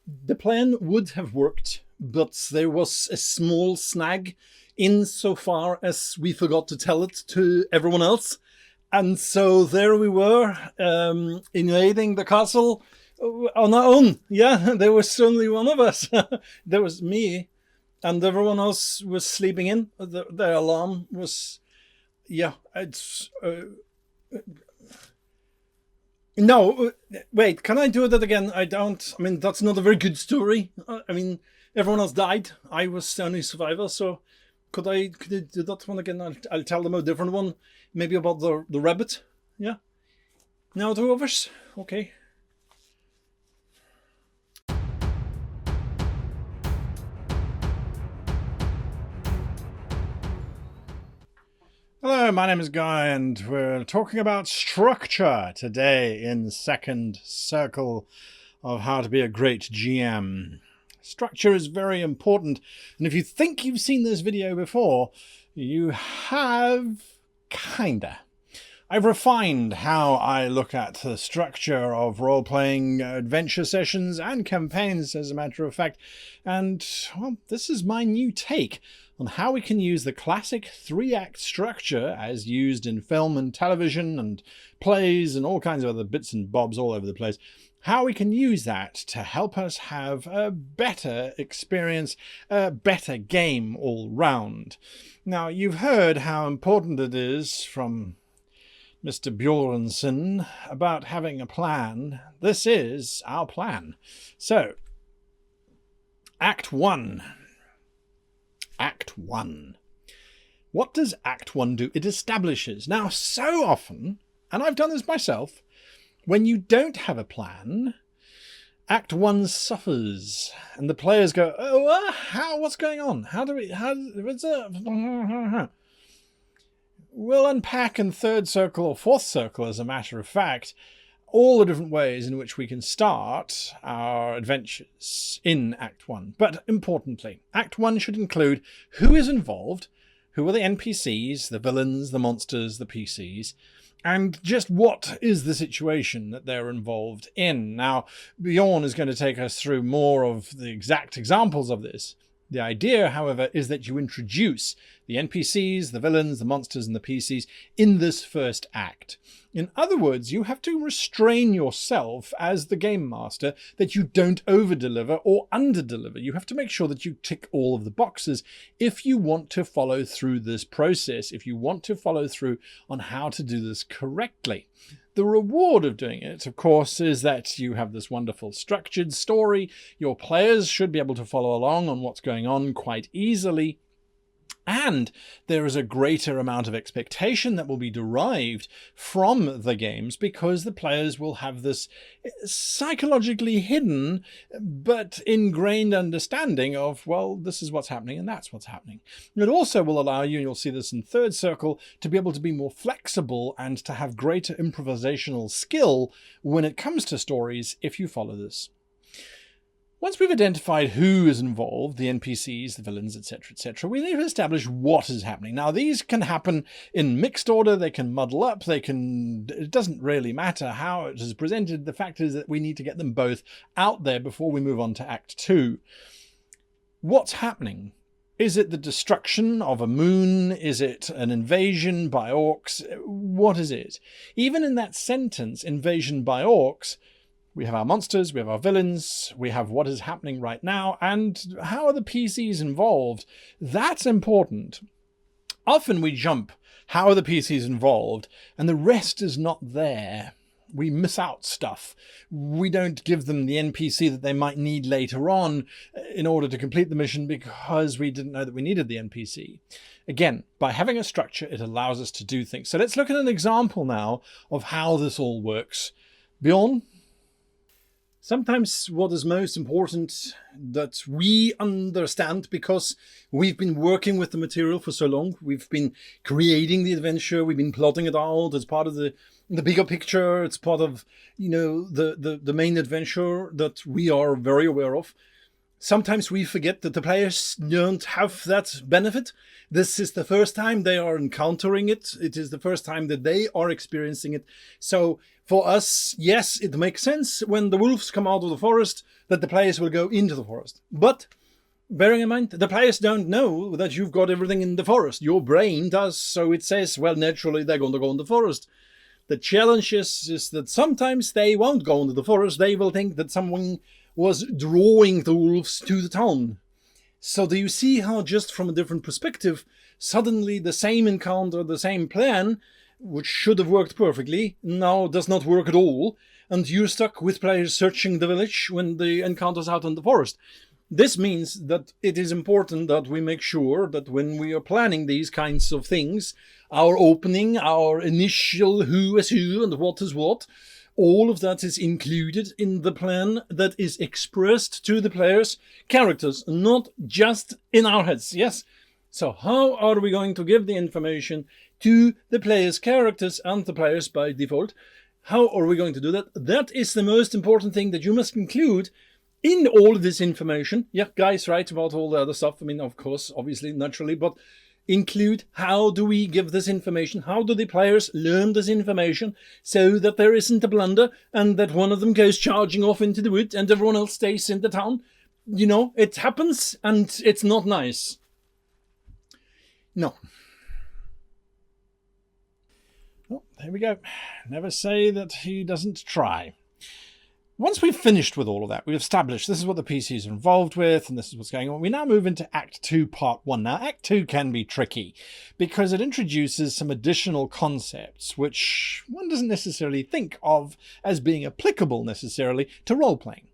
The plan would have worked, but there was a small snag insofar as we forgot to tell it to everyone else. And so there we were, invading the castle on our own. Yeah, there was only one of us. There was me, and everyone else was sleeping in. The alarm was, yeah, it's... no, wait, can I do that again? I mean, that's not a very good story. I mean, everyone else died. I was the only survivor, so could I do that one again? I'll tell them a different one. Maybe about the rabbit. Yeah? Now two others? Okay. Hello, my name is Guy, and we're talking about structure today in the second circle of how to be a great GM. Structure is very important, and if you think you've seen this video before, you have kinda. I've refined how I look at the structure of role-playing adventure sessions and campaigns, as a matter of fact, and, well, this is my new take on how we can use the classic 3-act structure as used in film and television and plays and all kinds of other bits and bobs all over the place, how we can use that to help us have a better experience, a better game all round. Now, you've heard how important it is from Mr. Bjornsson about having a plan. This is our plan. So, Act 1. Act 1. What does Act 1 do? It establishes. Now, so often, and I've done this myself, when you don't have a plan, Act 1 suffers, and the players go, oh, what's going on? We'll unpack in third circle or fourth circle, as a matter of fact, all the different ways in which we can start our adventures in Act 1. But importantly, Act 1 should include who is involved, who are the NPCs, the villains, the monsters, the PCs, and just what is the situation that they're involved in. Now, Bjorn is going to take us through more of the exact examples of this. The idea, however, is that you introduce the NPCs, the villains, the monsters, and the PCs in this first act. In other words, you have to restrain yourself as the game master that you don't over-deliver or under-deliver. You have to make sure that you tick all of the boxes if you want to follow through this process, if you want to follow through on how to do this correctly. The reward of doing it, of course, is that you have this wonderful structured story. Your players should be able to follow along on what's going on quite easily. And there is a greater amount of expectation that will be derived from the games because the players will have this psychologically hidden but ingrained understanding of, well, this is what's happening and that's what's happening. It also will allow you, and you'll see this in third circle, to be able to be more flexible and to have greater improvisational skill when it comes to stories if you follow this. Once we've identified who is involved, the NPCs, the villains, etc., we need to establish what is happening. Now, these can happen in mixed order, they can muddle up, it doesn't really matter how it is presented. The fact is that we need to get them both out there before we move on to Act 2. What's happening? Is it the destruction of a moon? Is it an invasion by orcs? What is it? Even in that sentence, invasion by orcs, we have our monsters, we have our villains, we have what is happening right now, and how are the PCs involved? That's important. Often we jump, how are the PCs involved? And the rest is not there. We miss out stuff. We don't give them the NPC that they might need later on in order to complete the mission because we didn't know that we needed the NPC. Again, by having a structure, it allows us to do things. So let's look at an example now of how this all works. Bjorn? Sometimes what is most important that we understand, because we've been working with the material for so long, we've been creating the adventure, we've been plotting it out as part of the bigger picture, it's part of, the main adventure that we are very aware of. Sometimes we forget that the players don't have that benefit. This is the first time they are encountering it. It is the first time that they are experiencing it. So for us, yes, it makes sense when the wolves come out of the forest that the players will go into the forest. But bearing in mind, the players don't know that you've got everything in the forest. Your brain does, so it says, well, naturally they're going to go in the forest. The challenge is that sometimes they won't go into the forest. They will think that someone was drawing the wolves to the town. So do you see how just from a different perspective, suddenly the same encounter, the same plan, which should have worked perfectly, now does not work at all, and you're stuck with players searching the village when the encounter's out in the forest. This means that it is important that we make sure that when we are planning these kinds of things, our opening, our initial who is who and what is what, all of that is included in the plan that is expressed to the players' characters, not just in our heads, yes? So how are we going to give the information to the players' characters and the players by default? How are we going to do that? That is the most important thing that you must include in all of this information. Yeah, guys, right, about all the other stuff. I mean, of course, obviously, naturally, but include how do we give this information? How do the players learn this information so that there isn't a blunder and that one of them goes charging off into the wood and everyone else stays in the town? You know, it happens and it's not nice. No. Oh, there we go. Never say that he doesn't try. Once we've finished with all of that, we've established this is what the PCs are involved with and this is what's going on, we now move into Act 2, Part 1. Now, Act 2 can be tricky because it introduces some additional concepts which one doesn't necessarily think of as being applicable necessarily to role-playing.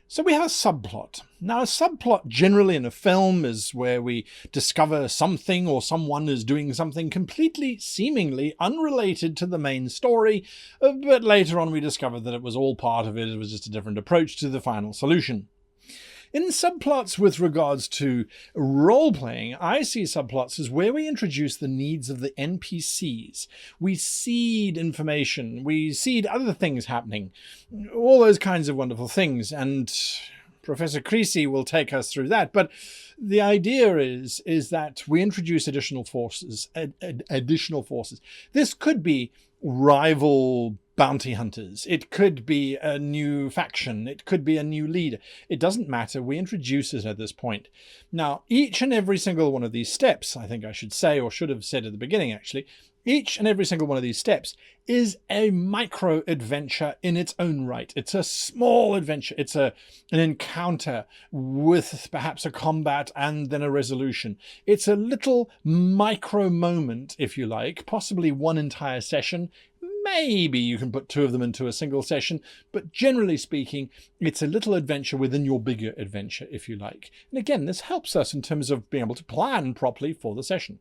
So we have a subplot. Now, a subplot generally in a film is where we discover something or someone is doing something completely, seemingly unrelated to the main story, but later on we discover that it was all part of it. It was just a different approach to the final solution. In subplots with regards to role-playing, I see subplots as where we introduce the needs of the NPCs. We seed information, we seed other things happening, all those kinds of wonderful things, and Professor Creasy will take us through that. But the idea is that we introduce additional forces. This could be rival bounty hunters. It could be a new faction. It could be a new leader. It doesn't matter. We introduce it at this point. Now, each and every single one of these steps, I think I should say, or should have said at the beginning actually, each and every single one of these steps is a micro adventure in its own right. It's a small adventure. It's an encounter with perhaps a combat and then a resolution. It's a little micro moment, if you like, possibly one entire session. Maybe you can put two of them into a single session, but generally speaking, it's a little adventure within your bigger adventure, if you like. And again, this helps us in terms of being able to plan properly for the session.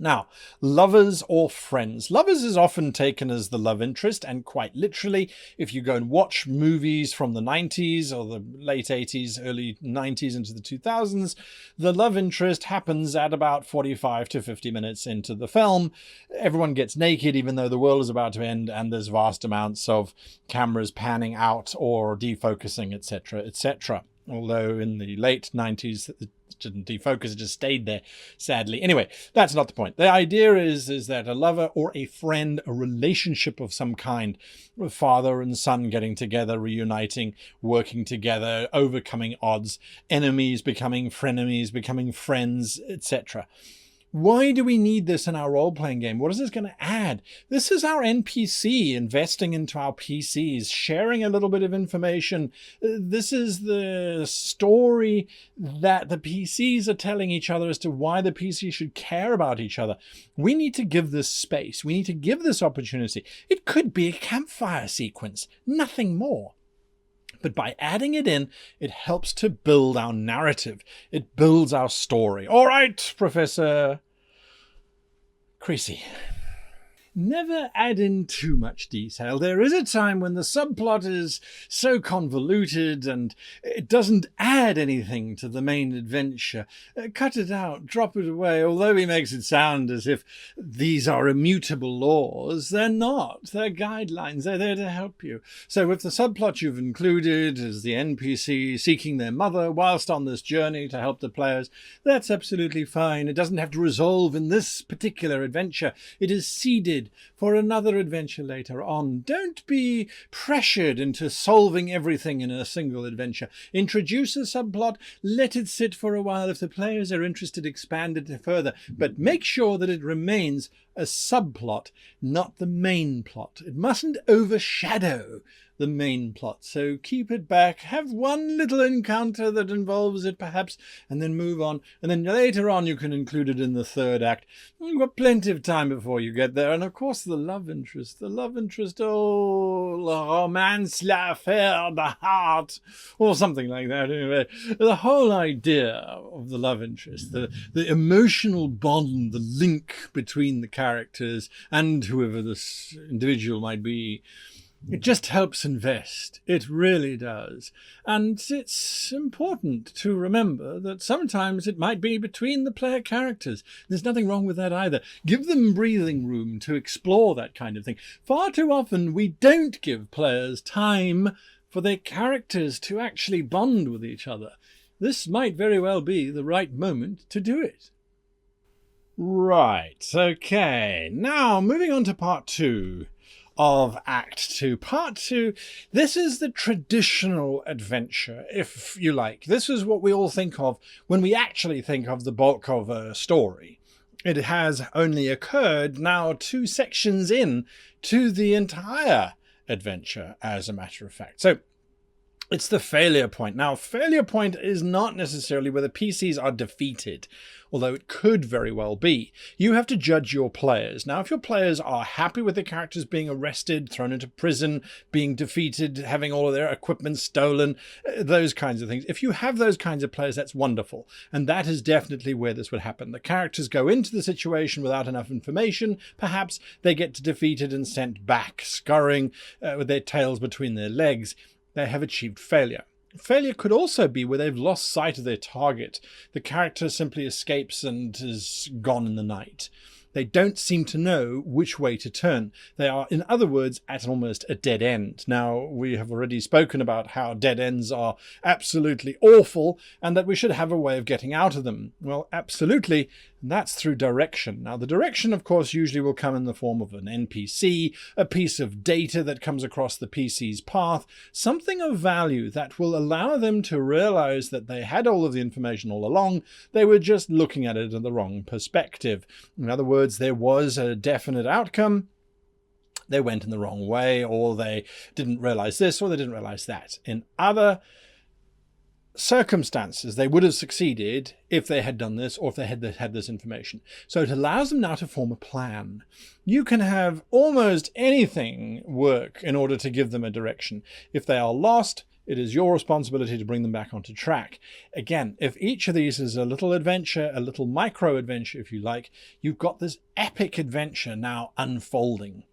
Now, lovers or friends. Lovers is often taken as the love interest, and quite literally, if you go and watch movies from the 90s or the late 80s, early 90s into the 2000s, the love interest happens at about 45 to 50 minutes into the film. Everyone gets naked even though the world is about to end, and there's vast amounts of cameras panning out or defocusing, etc., etc. Although in the late 90s, it didn't defocus, it just stayed there, sadly. Anyway, that's not the point. The idea is that a lover or a friend, a relationship of some kind, with father and son getting together, reuniting, working together, overcoming odds, enemies becoming frenemies, becoming friends, etc. Why do we need this in our role-playing game? What is this going to add? This is our NPC investing into our PCs, sharing a little bit of information. This is the story that the PCs are telling each other as to why the PCs should care about each other. We need to give this space. We need to give this opportunity. It could be a campfire sequence, nothing more. But by adding it in, it helps to build our narrative. It builds our story. All right, Professor Creasy. Never add in too much detail. There is a time when the subplot is so convoluted and it doesn't add anything to the main adventure. Cut it out, drop it away. Although he makes it sound as if these are immutable laws, they're not. They're guidelines. They're there to help you. So if the subplot you've included is the NPC seeking their mother whilst on this journey to help the players, that's absolutely fine. It doesn't have to resolve in this particular adventure. It is seeded for another adventure later on. Don't be pressured into solving everything in a single adventure. Introduce a subplot, let it sit for a while. If the players are interested, expand it further. But make sure that it remains a subplot, not the main plot. It mustn't overshadow the main plot. So keep it back, have one little encounter that involves it perhaps, and then move on. And then later on you can include it in the third act. You've got plenty of time before you get there. And of course the love interest, oh, la romance, l'affaire, the heart, or something like that. Anyway, the whole idea of the love interest, the emotional bond, the link between the characters and whoever this individual might be, it just helps invest. It really does. And it's important to remember that sometimes it might be between the player characters. There's nothing wrong with that either. Give them breathing room to explore that kind of thing. Far too often we don't give players time for their characters to actually bond with each other. This might very well be the right moment to do it. Right, okay. Now moving on to part 2. Of Act 2. Part 2, this is the traditional adventure, if you like. This is what we all think of when we actually think of the bulk of a story. It has only occurred now 2 sections in to the entire adventure, as a matter of fact. So it's the failure point. Now, failure point is not necessarily where the PCs are defeated, although it could very well be. You have to judge your players. Now, if your players are happy with the characters being arrested, thrown into prison, being defeated, having all of their equipment stolen, those kinds of things, if you have those kinds of players, that's wonderful. And that is definitely where this would happen. The characters go into the situation without enough information. Perhaps they get defeated and sent back, scurrying with their tails between their legs. They have achieved failure. Failure could also be where they've lost sight of their target. The character simply escapes and is gone in the night. They don't seem to know which way to turn. They are, in other words, at almost a dead end. Now, we have already spoken about how dead ends are absolutely awful and that we should have a way of getting out of them. Well, absolutely. And that's through direction. Now, the direction, of course, usually will come in the form of an NPC, a piece of data that comes across the PC's path, something of value that will allow them to realize that they had all of the information all along. They were just looking at it in the wrong perspective. In other words, there was a definite outcome. They went in the wrong way, or they didn't realize this, or they didn't realize that. In other circumstances, they would have succeeded if they had done this, or if they had this information. So it allows them now to form a plan. You can have almost anything work in order to give them a direction. If they are lost, it is your responsibility to bring them back onto track. Again, if each of these is a little adventure, a little micro adventure, if you like, you've got this epic adventure now unfolding.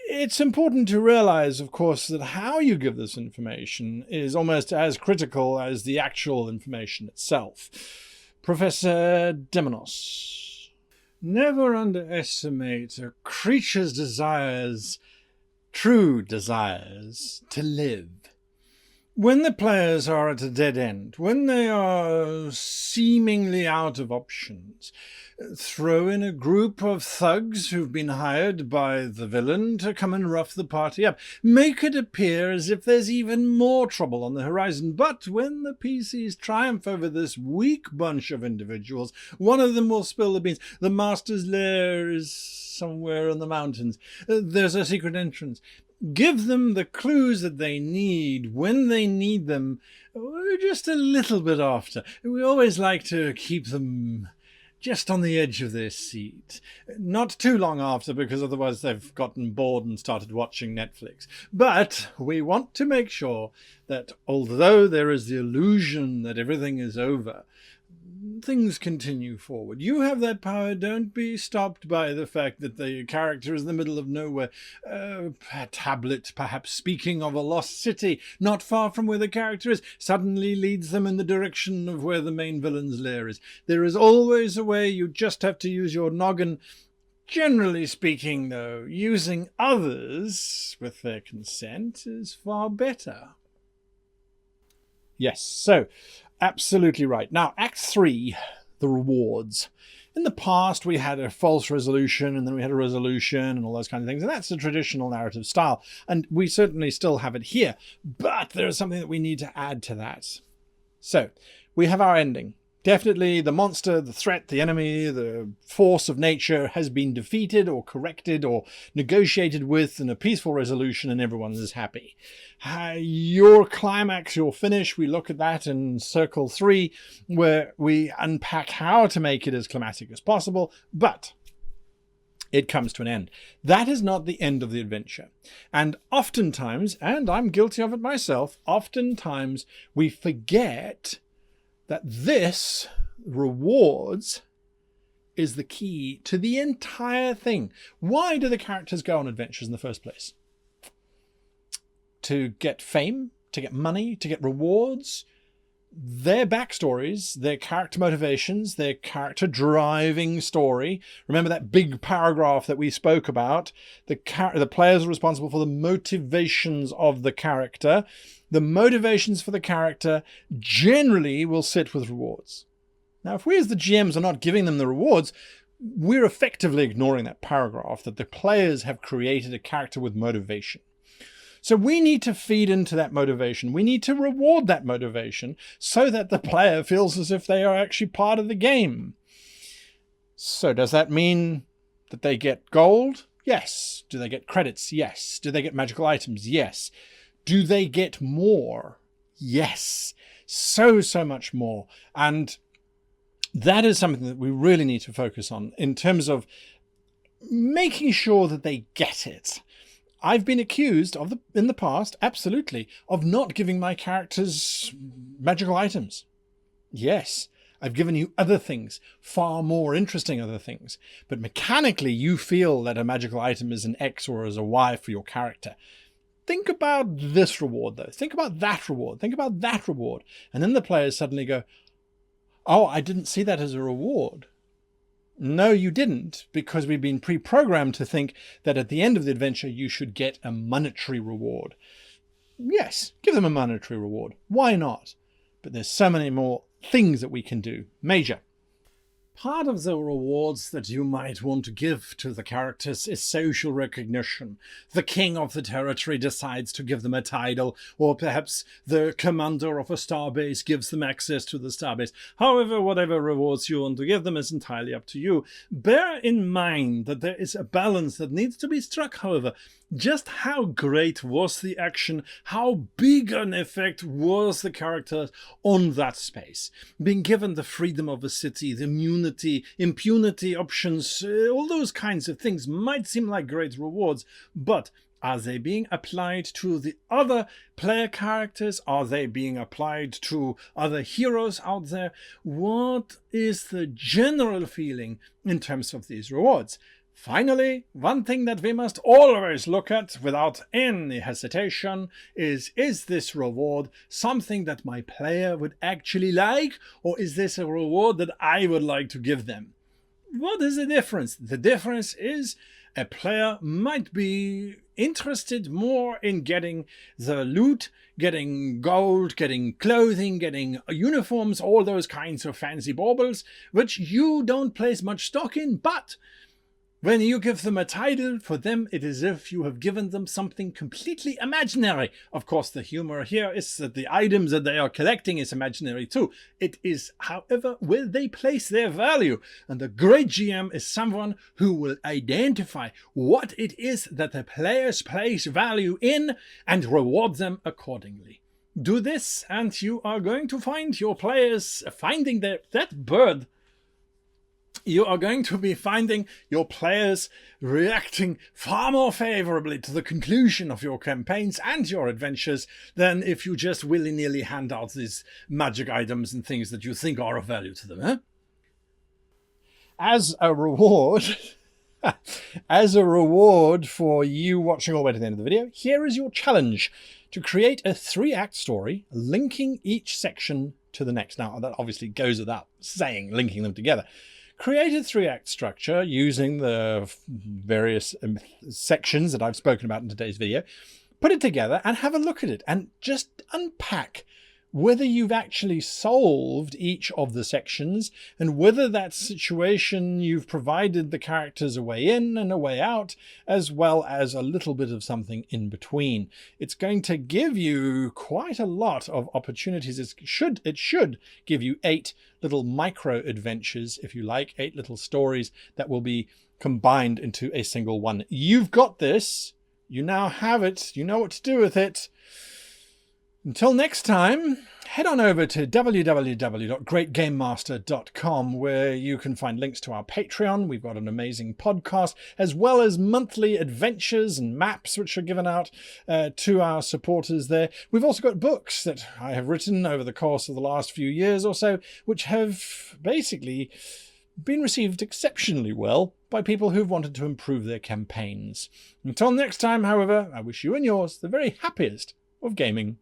It's important to realize, of course, that how you give this information is almost as critical as the actual information itself. Professor Demonos. Never underestimate a creature's desires, true desires, to live. When the players are at a dead end, when they are seemingly out of options, throw in a group of thugs who've been hired by the villain to come and rough the party up. Make it appear as if there's even more trouble on the horizon. But when the PCs triumph over this weak bunch of individuals, one of them will spill the beans. The master's lair is somewhere in the mountains. There's a secret entrance. Give them the clues that they need when they need them, just a little bit after. We always like to keep them just on the edge of their seat. Not too long after, because otherwise they've gotten bored and started watching Netflix. But we want to make sure that although there is the illusion that everything is over, things continue forward. You have that power. Don't be stopped by the fact that the character is in the middle of nowhere. A tablet, perhaps speaking of a lost city, not far from where the character is, suddenly leads them in the direction of where the main villain's lair is. There is always a way. You just have to use your noggin. Generally speaking, though, using others with their consent is far better. Yes, so absolutely right. Now, Act 3, the rewards. In the past, we had a false resolution, and then we had a resolution, and all those kinds of things, and that's the traditional narrative style, and we certainly still have it here, but there is something that we need to add to that. So, we have our ending. Definitely the monster, the threat, the enemy, the force of nature has been defeated or corrected or negotiated with in a peaceful resolution, and everyone is happy. Your climax, your finish, we look at that in Circle 3, where we unpack how to make it as climatic as possible, but it comes to an end. That is not the end of the adventure. And oftentimes, and I'm guilty of it myself, oftentimes we forget that this, rewards, is the key to the entire thing. Why do the characters go on adventures in the first place? To get fame, to get money, to get rewards. Their backstories, their character motivations, their character driving story. Remember that big paragraph that we spoke about? The players are responsible for the motivations of the character. The motivations for the character generally will sit with rewards. Now, if we as the GMs are not giving them the rewards, we're effectively ignoring that paragraph that the players have created a character with motivation. So we need to feed into that motivation. We need to reward that motivation so that the player feels as if they are actually part of the game. So does that mean that they get gold? Yes. Do they get credits? Yes. Do they get magical items? Yes. Do they get more? Yes. So much more. And that is something that we really need to focus on in terms of making sure that they get it. I've been accused in the past, absolutely, of not giving my characters magical items. Yes, I've given you other things, far more interesting other things. But mechanically, you feel that a magical item is an X or is a Y for your character. Think about this reward, though. Think about that reward. Think about that reward. And then the players suddenly go, oh, I didn't see that as a reward. No, you didn't, because we've been pre-programmed to think that at the end of the adventure, you should get a monetary reward. Yes, give them a monetary reward. Why not? But there's so many more things that we can do. Major. Part of the rewards that you might want to give to the characters is social recognition. The king of the territory decides to give them a title, or perhaps the commander of a starbase gives them access to the starbase. However, whatever rewards you want to give them is entirely up to you. Bear in mind that there is a balance that needs to be struck, however. Just how great was the action? How big an effect was the character on that space? Being given the freedom of a city, the impunity options, all those kinds of things might seem like great rewards, but are they being applied to the other player characters? Are they being applied to other heroes out there? What is the general feeling in terms of these rewards? Finally, one thing that we must always look at without any hesitation is this reward something that my player would actually like, or is this a reward that I would like to give them? What is the difference? The difference is a player might be interested more in getting the loot, getting gold, getting clothing, getting uniforms, all those kinds of fancy baubles, which you don't place much stock in, but when you give them a title, for them it is as if you have given them something completely imaginary. Of course, the humor here is that the items that they are collecting is imaginary too. It is, however, where they place their value. And a great GM is someone who will identify what it is that the players place value in and reward them accordingly. Do this and you are going to find your players finding that bird you are going to be finding your players reacting far more favourably to the conclusion of your campaigns and your adventures than if you just willy-nilly hand out these magic items and things that you think are of value to them, eh? As a reward, for you watching all the way to the end of the video, here is your challenge to create a 3-act story linking each section to the next. Now, that obviously goes without saying, linking them together. Create a 3-act structure using the various sections that I've spoken about in today's video. Put it together and have a look at it and just unpack whether you've actually solved each of the sections and whether that situation you've provided the characters a way in and a way out, as well as a little bit of something in between. It's going to give you quite a lot of opportunities. It should give you 8 little micro adventures, if you like, 8 little stories that will be combined into a single one. You've got this. You now have it. You know what to do with it. Until next time, head on over to www.greatgamemaster.com, where you can find links to our Patreon. We've got an amazing podcast, as well as monthly adventures and maps which are given out to our supporters there. We've also got books that I have written over the course of the last few years or so, which have basically been received exceptionally well by people who've wanted to improve their campaigns. Until next time, however, I wish you and yours the very happiest of gaming.